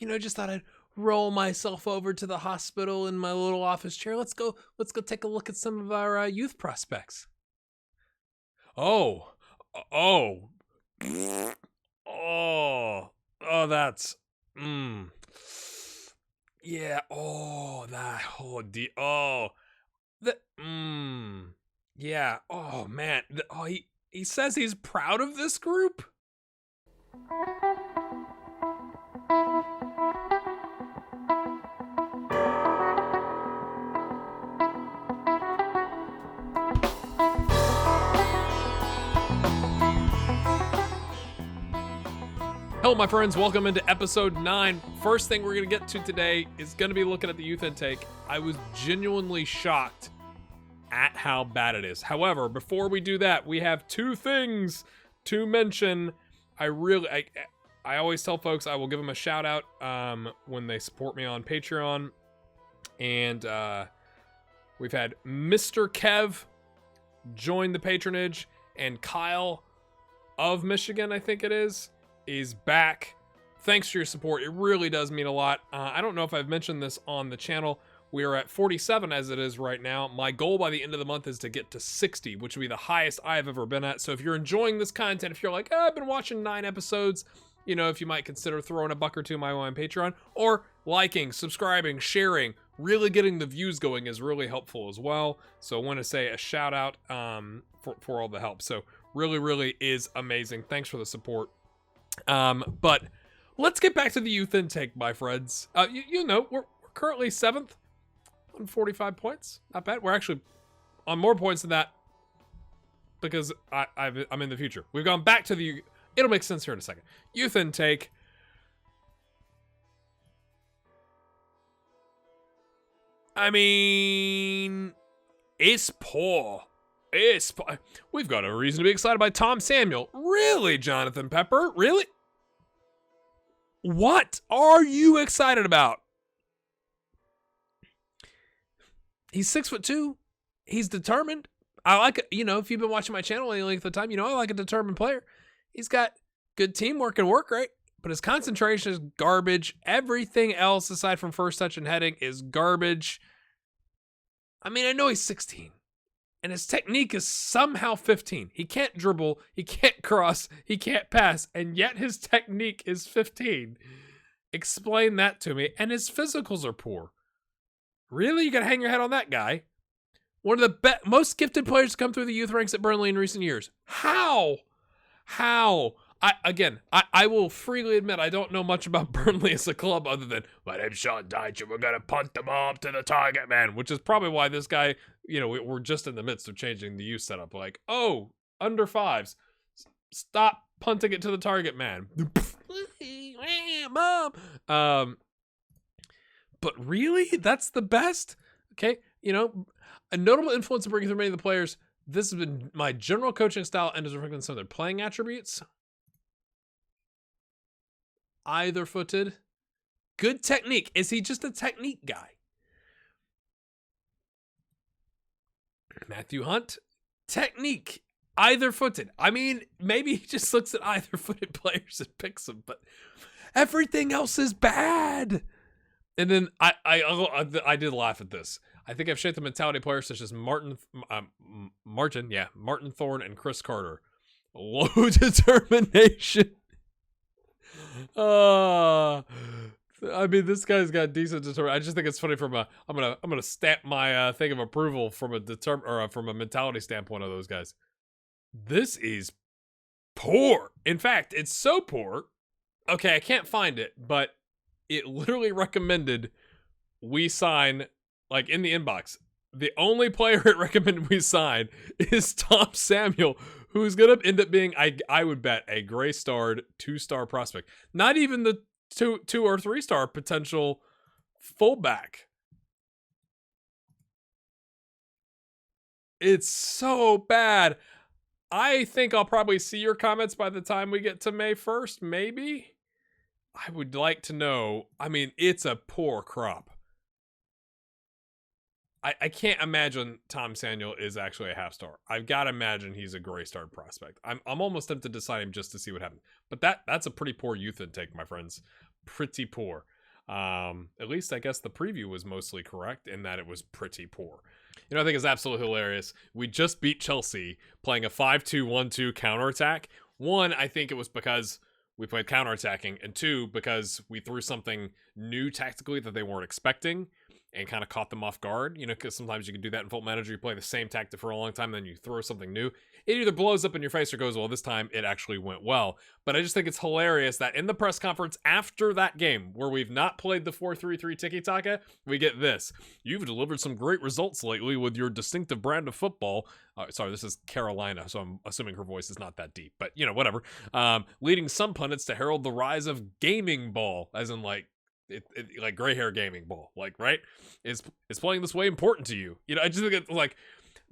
just thought I'd roll myself over to the hospital in my little office chair. Let's go take a look at some of our youth prospects. Oh, oh, oh, oh, that's, yeah, oh, that, oh, yeah, oh, man, he says he's proud of this group? Hello, my friends. Welcome into episode 9. First thing we're going to get to today is going to be looking at the youth intake. I was genuinely shocked at how bad it is. However, before we do that, we have two things to mention. I always tell folks I will give them a shout out when they support me on Patreon. And we've had Mr. Kev join the patronage, and Kyle of Michigan, I think it is back. Thanks for your support. It really does mean a lot. I don't know if I've mentioned this on the channel. We are at 47 as it is right now. My goal by the end of the month is to get to 60, which would be the highest I've ever been at. So if you're enjoying this content, if you're like, I've been watching 9 episodes, if you might consider throwing a buck or two my way on Patreon, or liking, subscribing, sharing, really getting the views going is really helpful as well. So I want to say a shout out for all the help. So really is amazing. Thanks for the support. But let's get back to the youth intake, my friends. We're currently 7th on 45 points. Not bad. We're actually on more points than that because I'm in the future. We've gone back to it'll make sense here in a second. Youth intake. I mean, it's poor. We've got a reason to be excited by Tom Samuel. Really, Jonathan Pepper? Really? What are you excited about? He's 6'2". He's determined. I like it. If you've been watching my channel any length of time, I like a determined player. He's got good teamwork and work rate, but his concentration is garbage. Everything else aside from first touch and heading is garbage. I mean, I know he's 16. And his technique is somehow 15. He can't dribble, he can't cross, he can't pass, and yet his technique is 15. Explain that to me. And his physicals are poor. Really? You gotta hang your head on that guy? One of the most gifted players to come through the youth ranks at Burnley in recent years. How? I will freely admit I don't know much about Burnley as a club other than, my name's Sean Dyche and we're going to punt the ball up to the target man, which is probably why this guy, we're just in the midst of changing the youth setup. Like, under 5s, stop punting it to the target man. Mom. But really? That's the best? Okay, a notable influence in bringing through many of the players. This has been my general coaching style and is reflected in some of their playing attributes. Either-footed. Good technique. Is he just a technique guy? Matthew Hunt. Technique. Either-footed. I mean, maybe he just looks at either-footed players and picks them, but everything else is bad. And then I did laugh at this. I think I've shaped the mentality of players such as Martin Thorne and Chris Carter. Low determination. I mean, this guy's got decent determination. I just think it's funny I'm gonna stamp my thing of approval from from a mentality standpoint of those guys. This is poor. In fact, it's so poor. Okay, I can't find it, but it literally recommended we sign, like, in the inbox. The only player it recommended we sign is Tom Samuel, who's going to end up being, I would bet, a gray-starred 2-star prospect. Not even the 2 or 3-star potential fullback. It's so bad. I think I'll probably see your comments by the time we get to May 1st, maybe? I would like to know. I mean, it's a poor crop. I can't imagine Tom Samuel is actually a half-star. I've got to imagine he's a gray-starred prospect. I'm almost tempted to sign him just to see what happens. But that's a pretty poor youth intake, my friends. pretty poor. At least I guess the preview was mostly correct in that it was pretty poor. You know, I think it's absolutely hilarious. We just beat Chelsea playing a 5-2-1-2 counterattack. One, I think it was because we played counterattacking, and two, because we threw something new tactically that they weren't expecting and kind of caught them off guard. You know, because sometimes you can do that in Football Manager. You play the same tactic for a long time, then you throw something new. It either blows up in your face or goes, well, this time it actually went well. But I just think it's hilarious that in the press conference after that game, where we've not played the 4-3-3 Tiki-Taka, we get this. You've delivered some great results lately with your distinctive brand of football. Sorry, this is Carolina, so I'm assuming her voice is not that deep. But, you know, whatever. Leading some pundits to herald the rise of gaming ball, as in, like, like gray hair gaming ball, like, right? Is playing this way important to you? You know, I just think it's like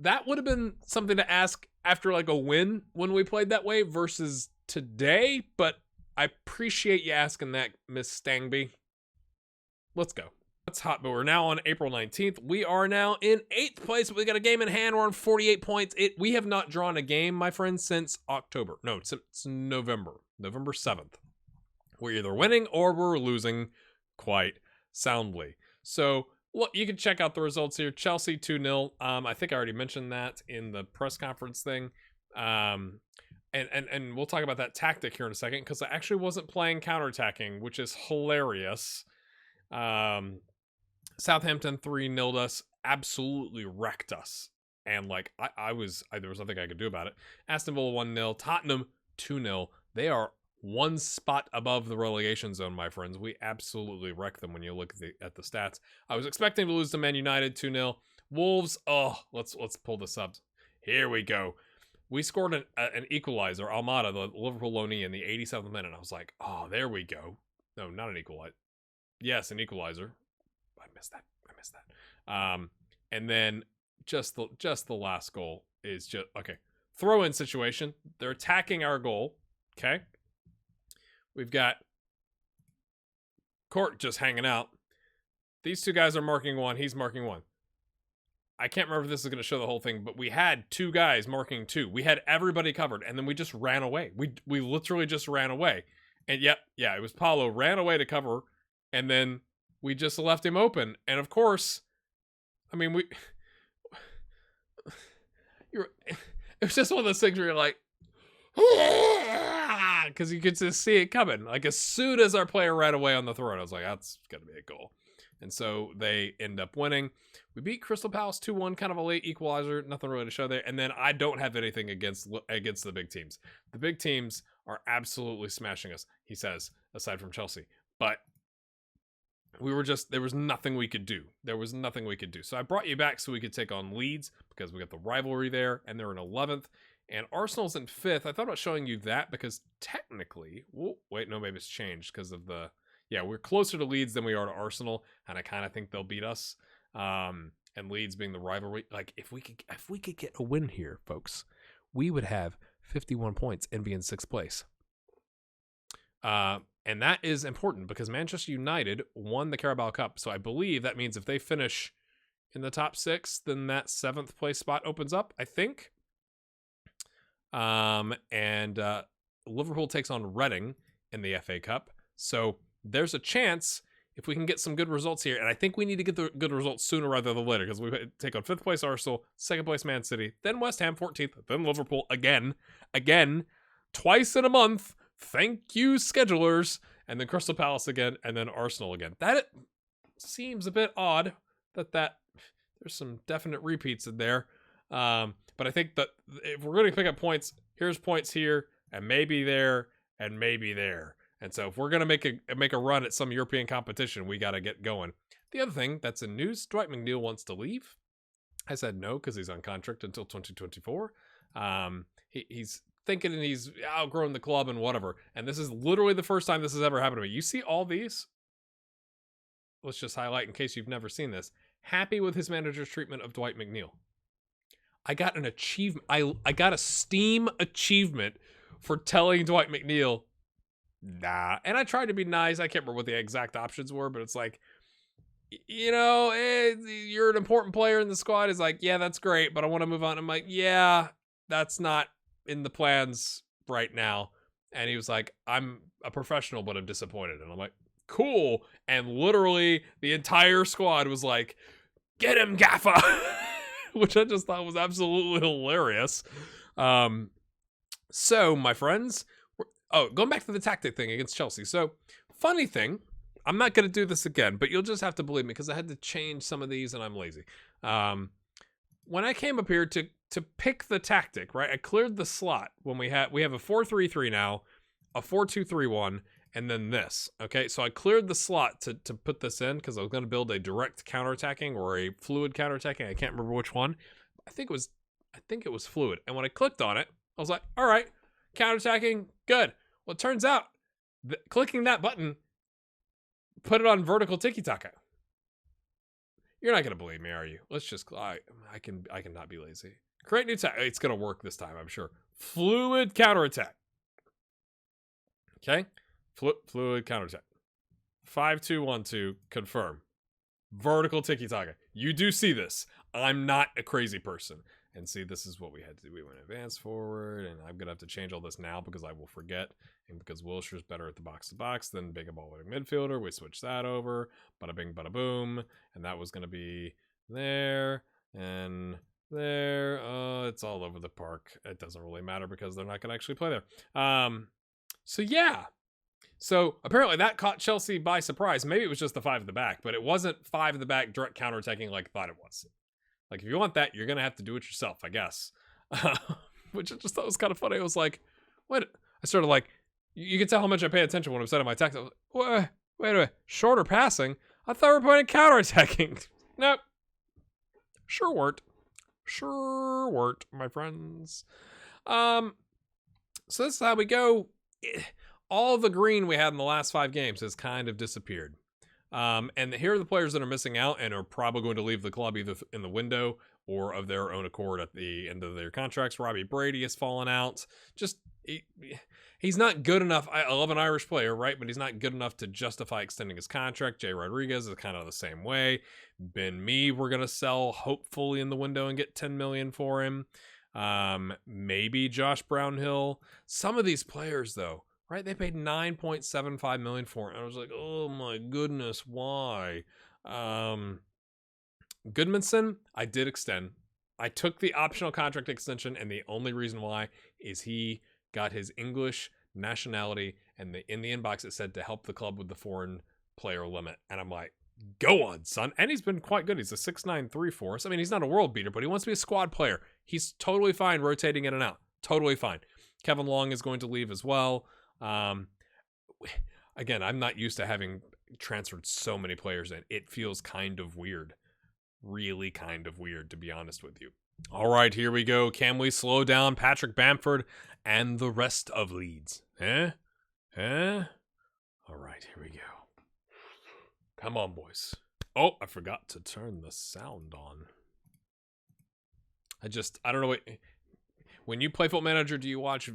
that would have been something to ask after like a win when we played that way versus today. But I appreciate you asking that, Miss Stangby. Let's go. That's hot, but we're now on April 19th. We are now in 8th place. We got a game in hand. We're on 48 points. We have not drawn a game, my friends, since October. No, it's November 7th. We're either winning or we're losing quite soundly. So look, you can check out the results here. Chelsea 2-0. I think I already mentioned that in the press conference thing. And we'll talk about that tactic here in a second, because I actually wasn't playing counterattacking, which is hilarious. Southampton 3-0'd us, absolutely wrecked us. And like there was nothing I could do about it. Aston Villa 1-0, Tottenham 2-0. They are one spot above the relegation zone, my friends. We absolutely wrecked them when you look at the stats. I was expecting to lose to Man United 2-0. Wolves, let's pull this up. Here we go. We scored an equalizer, Almada, the Liverpool loanee, in the 87th minute. I was like, oh, there we go. No, not an equalizer. Yes, an equalizer. I missed that. And then just the last goal is just okay. Throw-in situation. They're attacking our goal. Okay. We've got Court just hanging out. These two guys are marking one. He's marking one. I can't remember if this is going to show the whole thing, but we had two guys marking two. We had everybody covered, and then we just ran away. We literally just ran away. And yeah, it was Paulo ran away to cover, and then we just left him open. And of course, I mean, it was just one of those things where you're like, because you could just see it coming. Like as soon as our player ran away on the throw, I was like, that's gonna be a goal. And so they end up winning. We beat Crystal Palace 2-1, kind of a late equalizer, nothing really to show there. And then I don't have anything against the big teams. The big teams are absolutely smashing us, he says, aside from Chelsea. But there was nothing we could do. So I brought you back so we could take on Leeds, because we got the rivalry there, and they're in 11th. And Arsenal's in 5th. I thought about showing you that because technically, maybe it's changed because of we're closer to Leeds than we are to Arsenal, and I kind of think they'll beat us. And Leeds being the rivalry, like if we could get a win here, folks, we would have 51 points and be in 6th place. And that is important because Manchester United won the Carabao Cup, so I believe that means if they finish in the top 6, then that 7th place spot opens up, I think. And Liverpool takes on Reading in the FA Cup. So there's a chance if we can get some good results here. And I think we need to get the good results sooner rather than later, because we take on 5th place Arsenal, 2nd place Man City, then West Ham 14th, then Liverpool again, twice in a month. Thank you, schedulers. And then Crystal Palace again, and then Arsenal again. That seems a bit odd that there's some definite repeats in there. But I think that if we're going to pick up points, here's points here, and maybe there, and maybe there. And so if we're going to make a run at some European competition, we got to get going. The other thing that's in news, Dwight McNeil wants to leave. I said no because he's on contract until 2024. He's thinking he's outgrown the club and whatever. And this is literally the first time this has ever happened to me. You see all these? Let's just highlight in case you've never seen this. Happy with his manager's treatment of Dwight McNeil. I got an achievement. I got a Steam achievement for telling Dwight McNeil, nah. And I tried to be nice. I can't remember what the exact options were, but it's like, you're an important player in the squad. It's like, yeah, that's great, but I want to move on. I'm like, yeah, that's not in the plans right now. And he was like, I'm a professional, but I'm disappointed. And I'm like, cool. And literally the entire squad was like, get him, Gaffer, which I just thought was absolutely hilarious. So, my friends, going back to the tactic thing against Chelsea. So, funny thing, I'm not going to do this again, but you'll just have to believe me because I had to change some of these and I'm lazy. When I came up here to pick the tactic, right, I cleared the slot when we have a 4-3-3 now, a 4-2-3-1, and then this. Okay, so I cleared the slot to put this in because I was going to build a direct counterattacking or a fluid counterattacking. I can't remember which one. I think it was fluid. And when I clicked on it, I was like, all right, counterattacking, good. Well, it turns out clicking that button put it on vertical Tiki-Taka. You're not going to believe me, are you? Let's just, I can not be lazy. Create new tactic. It's going to work this time, I'm sure. Fluid counterattack. Okay. Fluid counterattack. 5-2-1-2, confirm. Vertical Tiki-Taka. You do see this. I'm not a crazy person. And see, this is what we had to do. We went advance forward, and I'm going to have to change all this now because I will forget. And because Wilshire's better at the box-to-box than being a ball-winning midfielder, we switched that over. Bada bing, bada boom. And that was going to be there and there. It's all over the park. It doesn't really matter because they're not going to actually play there. So, yeah. So, apparently that caught Chelsea by surprise. Maybe it was just the 5 at the back, but it wasn't 5 at the back direct counterattacking like I thought it was. Like, if you want that, you're going to have to do it yourself, I guess. Which I just thought was kind of funny. I was like, what? I started like, you can tell how much I pay attention when I'm setting my tactics. I was like, wait a minute. Shorter passing? I thought we were playing counterattacking. Nope. Sure weren't, my friends. So this is how we go. All the green we had in the last 5 games has kind of disappeared. And here are the players that are missing out and are probably going to leave the club either in the window or of their own accord at the end of their contracts. Robbie Brady has fallen out. Just, he's not good enough. I love an Irish player, right? But he's not good enough to justify extending his contract. Jay Rodriguez is kind of the same way. Ben Mee, we're going to sell hopefully in the window and get $10 million for him. Maybe Josh Brownhill. Some of these players, though, right? They paid $9.75 million for it. And I was like, oh my goodness, why? Goodmanson, I did extend. I took the optional contract extension, and the only reason why is he got his English nationality, and in the inbox it said to help the club with the foreign player limit. And I'm like, go on, son. And he's been quite good. He's a 6'9" 3-4. I mean, he's not a world beater, but he wants to be a squad player. He's totally fine rotating in and out. Totally fine. Kevin Long is going to leave as well. Again, I'm not used to having transferred so many players in. It feels kind of weird. Really kind of weird, to be honest with you. All right, here we go. Can we slow down Patrick Bamford and the rest of Leeds? Eh? All right, here we go. Come on, boys. Oh, I forgot to turn the sound on. I don't know what... When you play Football Manager, do you watch,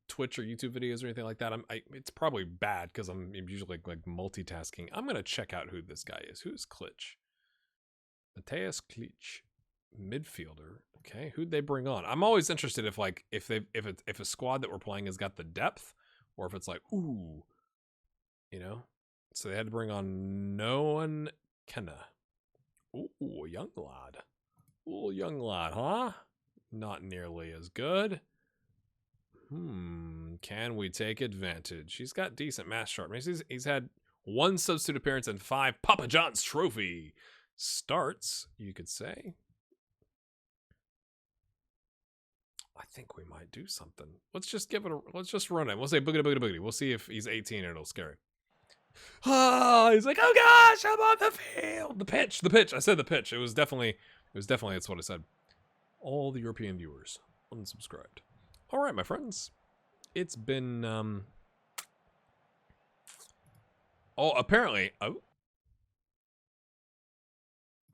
Twitch or YouTube videos or anything like that? It's probably bad because I'm usually like multitasking. I'm gonna check out who this guy is. Who's Klitsch? Matthias Klitsch, midfielder. Okay, who'd they bring on? I'm always interested if a squad that we're playing has got the depth, or if it's like, ooh, So they had to bring on Noah Kenna. Ooh, young lad. Ooh, young lad, huh? Not nearly as good. Can we take advantage? He's got decent match sharpness. He's had 1 substitute appearance and 5 Papa John's trophy starts, you could say. I think we might do something. Let's just run it. We'll say boogity boogity boogity. We'll see if he's 18 and it'll scare him. He's like, oh gosh, I'm on the field. The pitch. I said the pitch. It was definitely, that's what I said. All the European viewers unsubscribed. All right, my friends. It's been, apparently,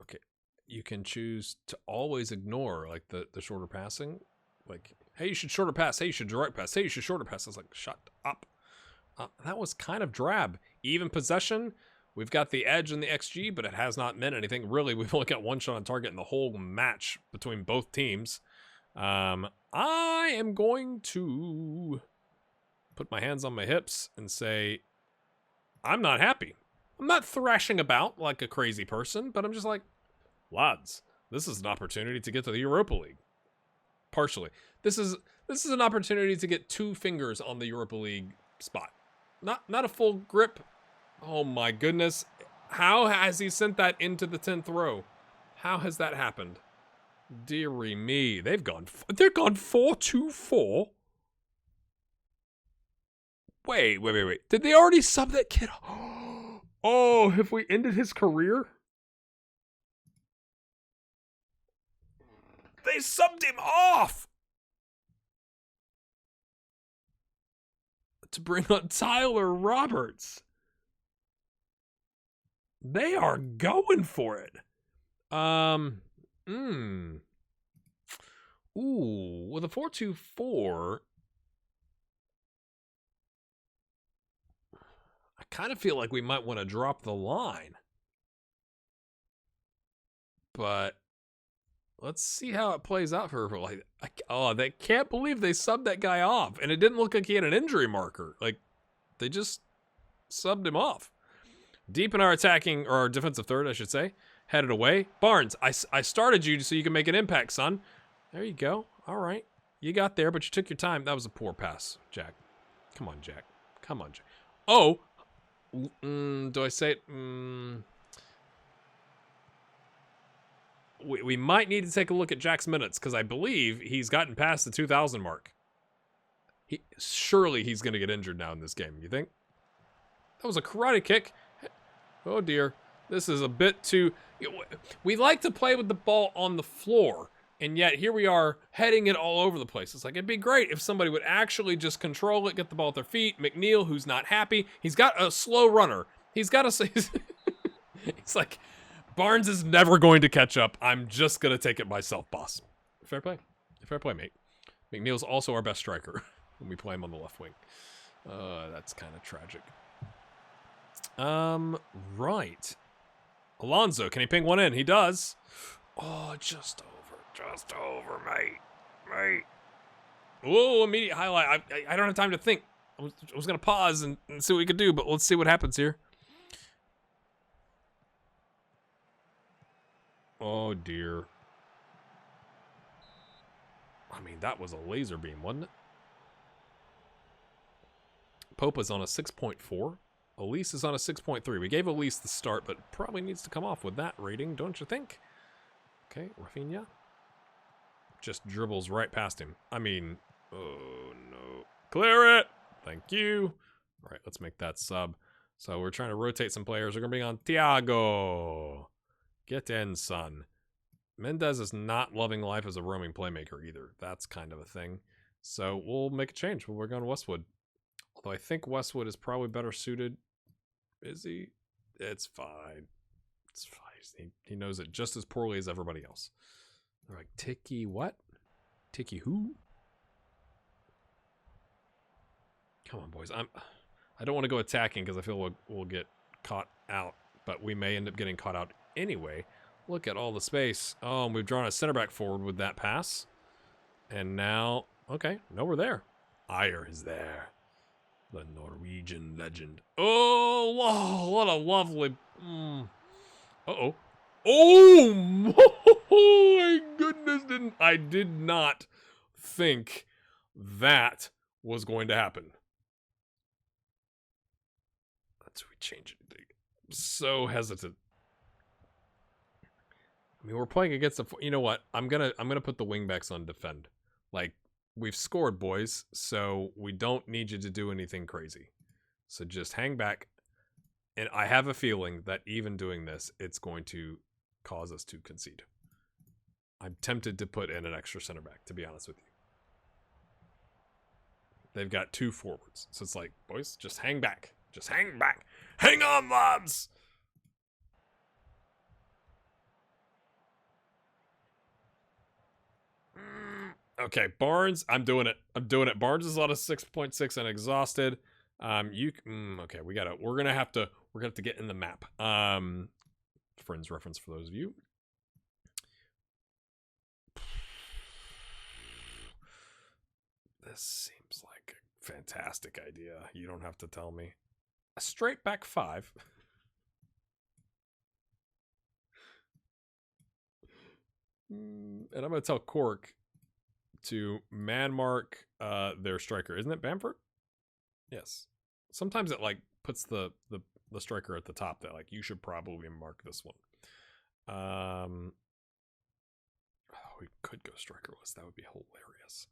okay. You can choose to always ignore, like, the shorter passing. Like, hey, you should shorter pass. Hey, you should direct pass. Hey, you should shorter pass. I was like, shut up. That was kind of drab. Even possession, we've got the edge and the XG, but it has not meant anything. Really, we've only got 1 shot on target in the whole match between both teams. I am going to put my hands on my hips and say, I'm not happy. I'm not thrashing about like a crazy person, but I'm just like, lads, this is an opportunity to get to the Europa League. Partially. This is an opportunity to get 2 fingers on the Europa League spot. Not a full grip. Oh my goodness. How has he sent that into the 10th row? How has that happened? Dearie me. They're gone 4-2-4. Wait. Did they already sub that kid? Oh, have we ended his career? They subbed him off to bring on Tyler Roberts. They are going for it. Ooh, with a 4-2-4, I kind of feel like we might want to drop the line. But let's see how it plays out for like. Oh, they can't believe they subbed that guy off, and it didn't look like he had an injury marker. Like, they just subbed him off. Deep in our attacking, or our defensive third, I should say. Headed away. Barnes, I started you so you can make an impact, son. There you go. All right. You got there, but you took your time. That was a poor pass, Jack. Come on, Jack. Come on, Jack. Oh. Do I say it? We might need to take a look at Jack's minutes, because I believe he's gotten past the 2,000 mark. Surely he's going to get injured now in this game, you think? That was a karate kick. Oh, dear. This is a bit too... We like to play with the ball on the floor, and yet here we are heading it all over the place. It's like, it'd be great if somebody would actually just control it, get the ball at their feet. McNeil, who's not happy. He's got a slow runner. He's got a... He's like, Barnes is never going to catch up. I'm just going to take it myself, boss. Fair play. Fair play, mate. McNeil's also our best striker when we play him on the left wing. That's kind of tragic. Right. Alonso, can he ping one in? He does. Oh, just over, mate. Whoa, immediate highlight. I don't have time to think. I was going to pause and see what we could do, but let's see what happens here. Oh, dear. I mean, that was a laser beam, wasn't it? Popa's on a 6.4. Elise is on a 6.3. We gave Elise the start, but probably needs to come off with that rating, don't you think? Okay, Rafinha. Just dribbles right past him. I mean, oh no. Clear it! Thank you. All right, let's make that sub. So we're trying to rotate some players. We're going to bring on Thiago. Get in, son. Mendez is not loving life as a roaming playmaker either. That's kind of a thing. So we'll make a change. We'll work on Westwood. Although I think Westwood is probably better suited. Is he? It's fine. It's fine. He knows it just as poorly as everybody else. They're like, Tiki what? Tiki who? Come on, boys. I don't want to go attacking because I feel we'll get caught out. But we may end up getting caught out anyway. Look at all the space. Oh, and we've drawn a center back forward with that pass. And now, okay, no, we're there. Ayer is there. The Norwegian legend. Oh, wow, what a lovely... Uh-oh. Oh, my goodness. I did not think that was going to happen. Let's change it. I'm so hesitant. I mean, we're playing against the... You know what? I'm gonna put the wingbacks on defend. Like, we've scored, boys, so we don't need you to do anything crazy. So just hang back. And I have a feeling that even doing this, it's going to cause us to concede. I'm tempted to put in an extra center back, to be honest with you. They've got 2 forwards. So it's like, boys, just hang back. Just hang back. Hang on, lads! Okay, Barnes, I'm doing it. Barnes is on a 6.6 and exhausted. Okay, we're gonna have to get in the map. Friends reference for those of you. This seems like a fantastic idea. You don't have to tell me. a straight back 5. And I'm going to tell Cork to man mark their striker. Isn't it Bamford? Yes. Sometimes it like puts the striker at the top that like you should probably mark this one. Oh, we could go strikerless. That would be hilarious.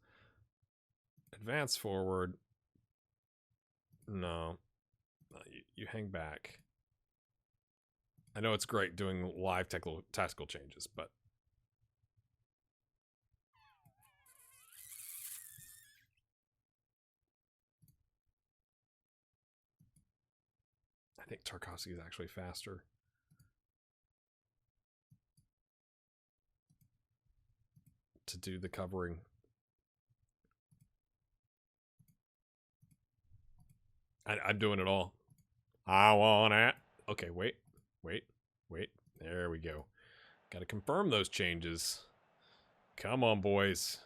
Advance forward. No. You hang back. I know it's great doing live tactical changes, but I think Tarkovsky is actually faster. To do the covering. I'm doing it all. I want it. Okay, wait. There we go. Got to confirm those changes. Come on, boys.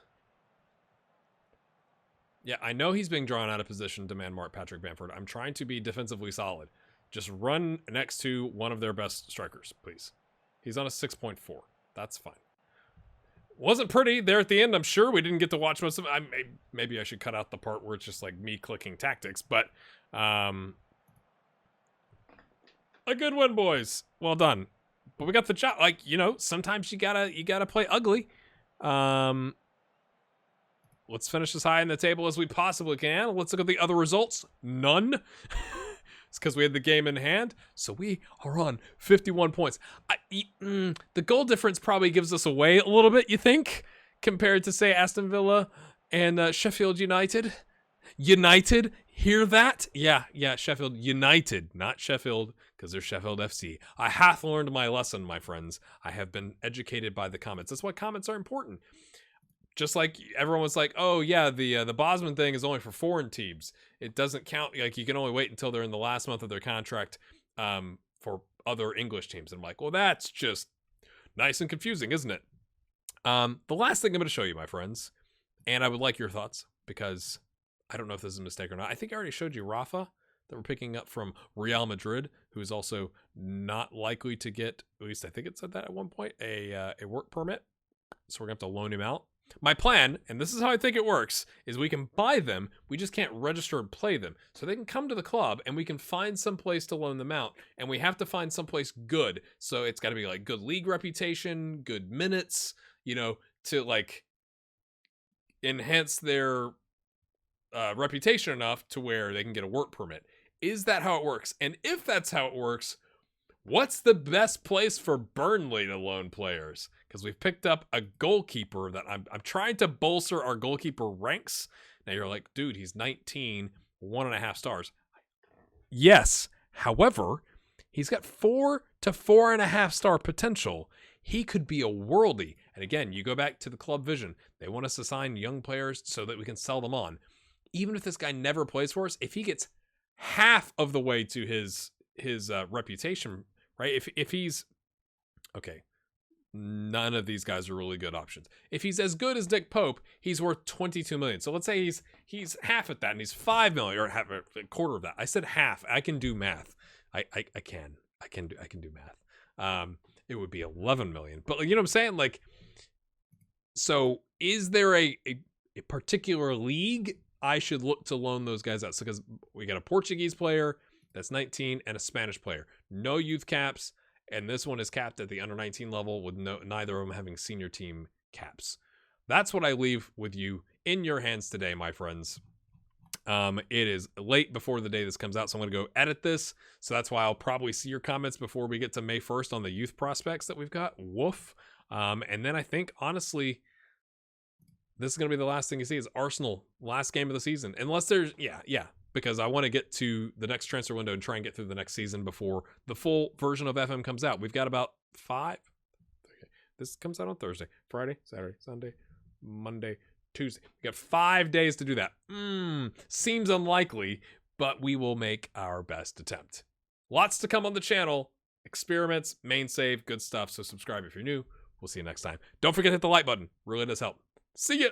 Yeah, I know he's being drawn out of position to man mark Patrick Bamford. I'm trying to be defensively solid. Just run next to one of their best strikers, please. He's on a 6.4. That's fine. Wasn't pretty there at the end. I'm sure we didn't get to watch most of it. Maybe I should cut out the part where it's just like me clicking tactics, but a good win, boys. Well done. But we got the job. Like, you know, sometimes you gotta play ugly. Let's finish as high in the table as we possibly can. Let's look at the other results. None. It's because we had the game in hand. So we are on 51 points. The goal difference probably gives us away a little bit, you think? Compared to, say, Aston Villa and Sheffield United. United, hear that? Yeah, Sheffield United, not Sheffield, because they're Sheffield FC. I hath learned my lesson, my friends. I have been educated by the comments. That's why comments are important. Just like everyone was like, oh yeah, the Bosman thing is only for foreign teams. It doesn't count. Like you can only wait until they're in the last month of their contract for other English teams. And I'm like, well, that's just nice and confusing, isn't it? The last thing I'm going to show you, my friends, and I would like your thoughts because I don't know if this is a mistake or not. I think I already showed you Rafa that we're picking up from Real Madrid, who is also not likely to get, at least I think it said that at one point, a work permit. So we're going to have to loan him out. My plan, and this is how I think it works, is we can buy them, we just can't register and play them. So they can come to the club and we can find some place to loan them out. And we have to find someplace good. So it's got to be like good league reputation, good minutes, you know, to like enhance their reputation enough to where they can get a work permit. Is that how it works? And if that's how it works, what's the best place for Burnley to loan players? Because we've picked up a goalkeeper that I'm trying to bolster our goalkeeper ranks. Now you're like, dude, he's 19, 1.5 stars. Yes. However, he's got 4 to 4.5 star potential. He could be a worldie. And again, you go back to the club vision. They want us to sign young players so that we can sell them on. Even if this guy never plays for us, if he gets half of the way to his reputation, right? If he's okay, none of these guys are really good options. If he's as good as Nick Pope, he's worth 22 million. So let's say he's half at that, and he's 5 million, or half, a quarter of that. I said half. I can do math. I can do math. It would be 11 million. But you know what I'm saying? Like, so is there a particular league I should look to loan those guys out? So because we got a Portuguese player that's 19 and a Spanish player, no youth caps, and this one is capped at the under 19 level with neither of them having senior team caps. That's what I leave with you in your hands today, my friends. It is late before the day this comes out, so I'm going to go edit this. So that's why I'll probably see your comments before we get to May 1st on the youth prospects that we've got. Woof. And then I think, honestly, this is going to be the last thing you see is Arsenal, last game of the season. Unless there's, yeah. Because I want to get to the next transfer window and try and get through the next season before the full version of FM comes out. We've got about 5. Okay. This comes out on Thursday, Friday, Saturday, Sunday, Monday, Tuesday. We got 5 days to do that. Seems unlikely, but we will make our best attempt. Lots to come on the channel. Experiments, main save, good stuff. So subscribe if you're new. We'll see you next time. Don't forget to hit the like button. Really does help. See ya.